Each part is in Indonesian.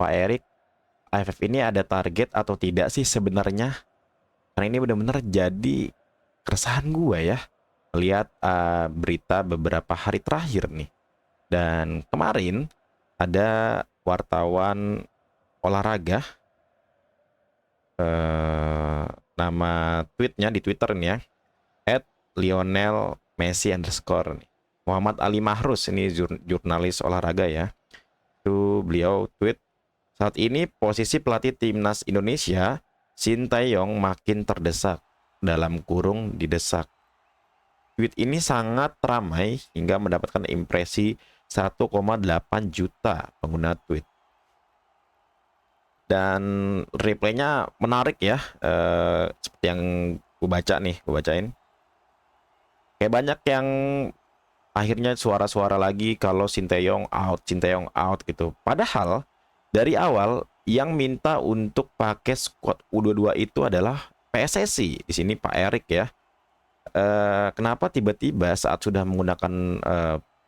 Pak Erik, AFF ini ada target atau tidak sih sebenarnya? Karena ini benar-benar jadi keresahan gue ya, lihat berita beberapa hari terakhir nih. Dan kemarin ada wartawan olahraga, eh, nama tweetnya di Twitter nih ya, @Lionel Messi underscore nih. Muhammad Ali Mahrus ini jurnalis olahraga ya. Itu beliau tweet, saat ini posisi pelatih timnas Indonesia Sintayong makin terdesak, dalam kurung didesak. Tweet ini sangat ramai hingga mendapatkan impresi 1,8 juta pengguna tweet. Dan replaynya menarik ya, seperti yang gue baca nih, gue bacain. Kayak banyak yang akhirnya suara-suara lagi kalau Sinteyong out gitu. Padahal dari awal yang minta untuk pakai squad U22 itu adalah PSSI. Di sini Pak Erik ya. Kenapa tiba-tiba saat sudah menggunakan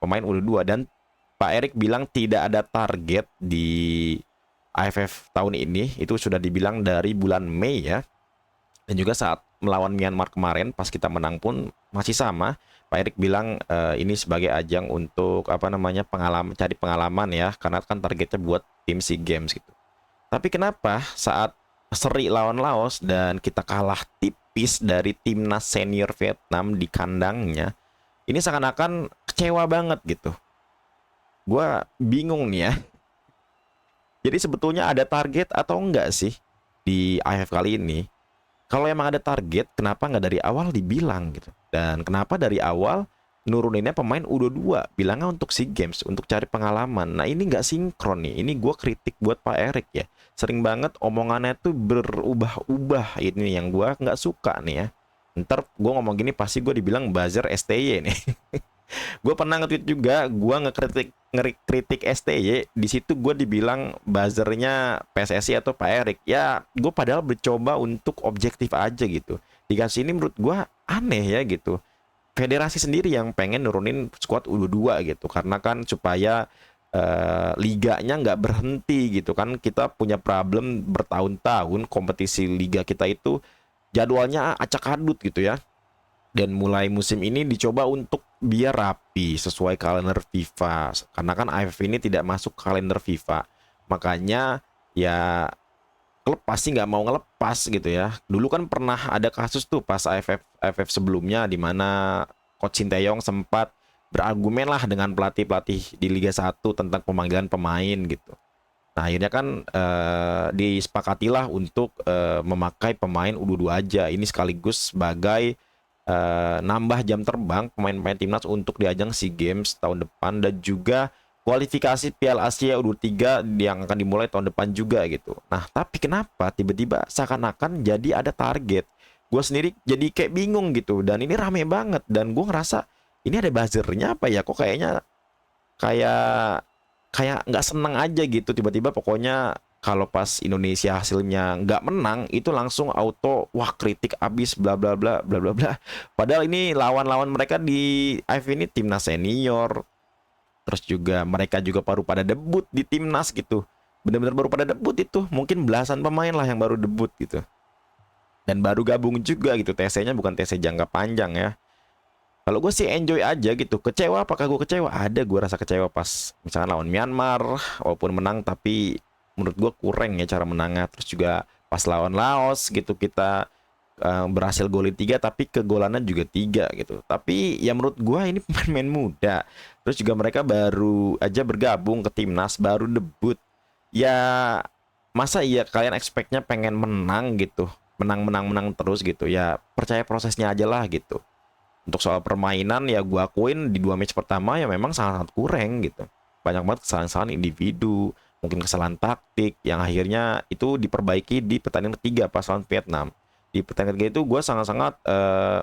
pemain U22 dan Pak Erik bilang tidak ada target di AFF tahun ini, itu sudah dibilang dari bulan Mei ya. Dan juga saat melawan Myanmar kemarin pas kita menang pun masih sama. Pak Erik bilang ini sebagai ajang untuk apa namanya, pengalaman, cari pengalaman ya, karena kan targetnya buat tim SEA Games gitu. Tapi kenapa saat seri lawan Laos dan kita kalah tipis dari timnas senior Vietnam di kandangnya, ini seakan-akan kecewa banget gitu. Gua bingung nih ya. Jadi sebetulnya ada target atau enggak sih di AFF kali ini? Kalau emang ada target, kenapa nggak dari awal dibilang gitu? Dan kenapa dari awal nuruninnya pemain U22, bilangnya untuk SEA Games, untuk cari pengalaman. Nah ini nggak sinkron nih, ini gue kritik buat Pak Erik ya. Sering banget omongannya tuh berubah-ubah, ini yang gue nggak suka nih ya. Ntar gue ngomong gini pasti gue dibilang buzzer STY nih. Gue pernah nge-tweet juga, gue ngekritik STY, di situ gue dibilang buzzernya PSSI atau Pak Erik. Ya, gue padahal mencoba untuk objektif aja gitu. Dikasih ini menurut gue aneh ya gitu. Federasi sendiri yang pengen nurunin squad U22 gitu, karena kan supaya liganya nggak berhenti gitu kan. Kita punya problem bertahun-tahun, kompetisi liga kita itu jadwalnya acak adut gitu ya. Dan mulai musim ini dicoba untuk biar rapi sesuai kalender FIFA, karena kan AFF ini tidak masuk kalender FIFA, makanya ya klub pasti nggak mau ngelepas gitu ya. Dulu kan pernah ada kasus tuh pas AFF sebelumnya di mana Coach Sinteyong sempat berargumen lah dengan pelatih-pelatih di Liga 1 tentang pemanggilan pemain gitu. Nah akhirnya kan disepakatilah untuk memakai pemain U22 aja. Ini sekaligus sebagai nambah jam terbang pemain-pemain timnas untuk di ajang SEA Games tahun depan, dan juga kualifikasi Piala Asia U23 yang akan dimulai tahun depan juga gitu. Nah, tapi kenapa tiba-tiba seakan-akan jadi ada target? Gue sendiri jadi kayak bingung gitu, dan ini rame banget, dan gue ngerasa ini ada buzzernya apa ya? Kok kayaknya kayak kayak nggak seneng aja gitu, tiba-tiba pokoknya kalau pas Indonesia hasilnya nggak menang itu langsung auto wah kritik abis bla bla bla bla bla bla. Padahal ini lawan-lawan mereka di AFF ini timnas senior, terus juga mereka juga baru pada debut di timnas gitu. Benar-benar baru pada debut itu, mungkin belasan pemain lah yang baru debut gitu. Dan baru gabung juga gitu, TC-nya bukan TC jangka panjang ya. Kalau gue sih enjoy aja gitu. Kecewa apakah gue kecewa? Ada, gue rasa kecewa pas misalnya lawan Myanmar, walaupun menang tapi menurut gue kurang ya cara menangnya. Terus juga pas lawan Laos gitu kita berhasil golin 3 tapi kegolannya juga 3 gitu. Tapi ya menurut gue ini pemain-pemain muda. Terus juga mereka baru aja bergabung ke timnas, baru debut. Ya masa iya kalian expect-nya pengen menang gitu, menang terus gitu. Ya percaya prosesnya aja lah gitu. Untuk soal permainan ya gue akuin di 2 match pertama ya memang sangat-sangat kurang gitu. Banyak banget kesalahan-kesalahan individu, mungkin kesalahan taktik yang akhirnya itu diperbaiki di pertandingan ketiga pas lawan Vietnam. Di pertandingan ketiga itu gue sangat-sangat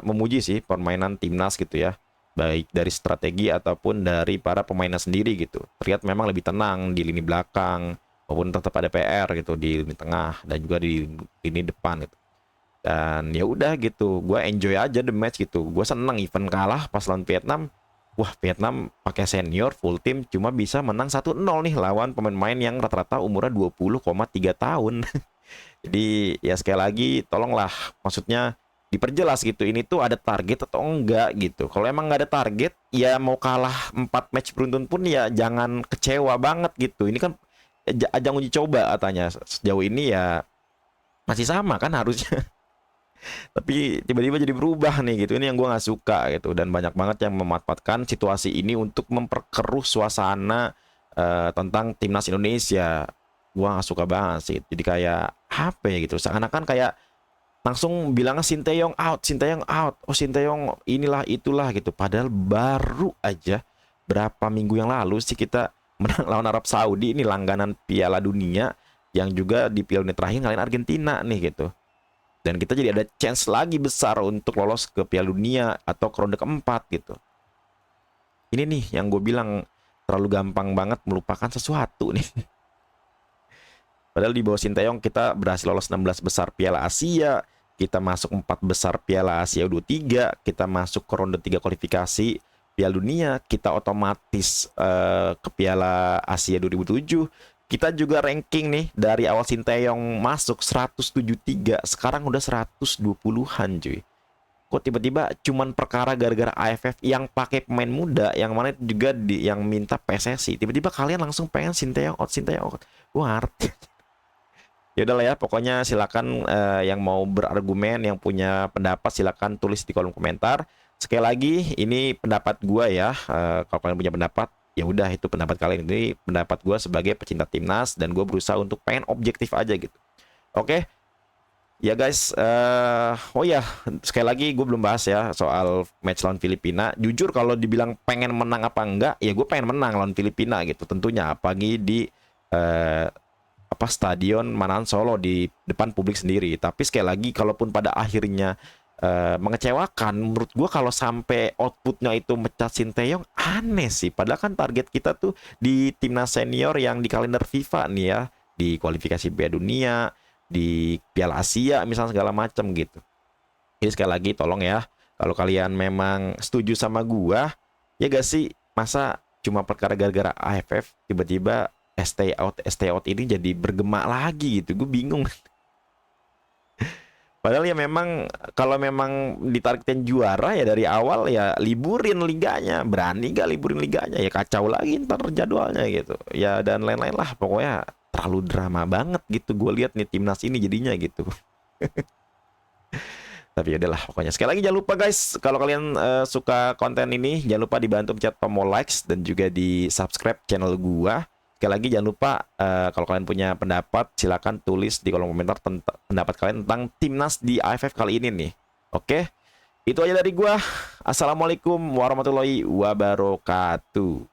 memuji sih permainan timnas gitu ya. Baik dari strategi ataupun dari para pemainnya sendiri gitu. Terlihat memang lebih tenang di lini belakang, maupun tetap ada PR gitu di lini tengah dan juga di lini depan gitu. Dan ya udah gitu, gue enjoy aja the match gitu. Gue seneng even kalah pas lawan Vietnam. wah Vietnam pakai senior full tim cuma bisa menang 1-0 nih lawan pemain-pemain yang rata-rata umurnya 20,3 tahun. Jadi ya sekali lagi tolonglah, maksudnya diperjelas gitu, ini tuh ada target atau enggak gitu. Kalau emang nggak ada target, ya mau kalah 4 match beruntun pun ya jangan kecewa banget gitu. Ini kan ajang uji coba katanya. Sejauh ini ya masih sama kan harusnya. Tapi tiba-tiba jadi berubah nih gitu. Ini yang gue nggak suka gitu. Dan banyak banget yang memanfaatkan situasi ini untuk memperkeruh suasana tentang timnas Indonesia. Gue nggak suka banget sih. Jadi kayak apa ya gitu. Seakan-akan kayak langsung bilangnya Sinteyong out, Sinteyong out. Oh Sinteyong inilah itulah gitu. Padahal baru aja berapa minggu yang lalu sih kita menang lawan Arab Saudi, ini langganan Piala Dunia, yang juga di Piala Dunia terakhir ngalahin Argentina nih gitu. Dan kita jadi ada chance lagi besar untuk lolos ke Piala Dunia atau ke ronde keempat gitu. Ini nih yang gue bilang terlalu gampang banget melupakan sesuatu nih. Padahal di bawah Sinteyong kita berhasil lolos 16 besar Piala Asia, kita masuk 4 besar Piala Asia U23, kita masuk ke ronde 3 kualifikasi Piala Dunia, kita otomatis ke Piala Asia 2007. Kita juga ranking nih dari awal Sinteyong masuk 173, sekarang udah 120-an cuy. Kok tiba-tiba cuman perkara gara-gara AFF yang pakai pemain muda, yang mana juga yang minta PSSI, tiba-tiba kalian langsung pengen Sinteyong out, Sinteyong out. Wah, ya udahlah ya, pokoknya silakan yang mau berargumen, yang punya pendapat silakan tulis di kolom komentar. Sekali lagi ini pendapat gua ya. Kalau kalian punya pendapat, ya udah itu pendapat kalian. Ini pendapat gua sebagai pecinta timnas dan gua berusaha untuk pengen objektif aja gitu. Oke. Ya guys, oh ya sekali lagi gue belum bahas ya soal match lawan Filipina. Jujur kalau dibilang pengen menang apa enggak, ya gue pengen menang lawan Filipina gitu. Tentunya apalagi di eh, apa stadion Manahan Solo di depan publik sendiri. Tapi sekali lagi kalaupun pada akhirnya mengecewakan, menurut gue kalau sampai outputnya itu mecat Sinteyong aneh sih. Padahal kan target kita tuh di timnas senior yang di kalender FIFA nih ya, di kualifikasi Piala Dunia, di Piala Asia misalnya segala macam gitu. Jadi sekali lagi tolong ya, kalau kalian memang setuju sama gua, ya gak sih, masa cuma perkara gara-gara AFF tiba-tiba stay out ini jadi bergema lagi gitu. Gue bingung. Padahal ya memang kalau memang ditargetin juara ya dari awal ya liburin liganya. Berani gak liburin liganya? Ya kacau lagi ntar jadwalnya gitu. Ya dan lain-lain lah. Pokoknya terlalu drama banget gitu. Gue lihat nih timnas ini jadinya gitu. Tapi ya udahlah pokoknya. Sekali lagi jangan lupa guys, kalau kalian suka konten ini jangan lupa dibantu pencet tombol likes dan juga di subscribe channel gua. Sekali lagi jangan lupa kalau kalian punya pendapat silakan tulis di kolom komentar tentang pendapat kalian tentang timnas di AFF kali ini nih. Oke, itu aja dari gua. Assalamualaikum warahmatullahi wabarakatuh.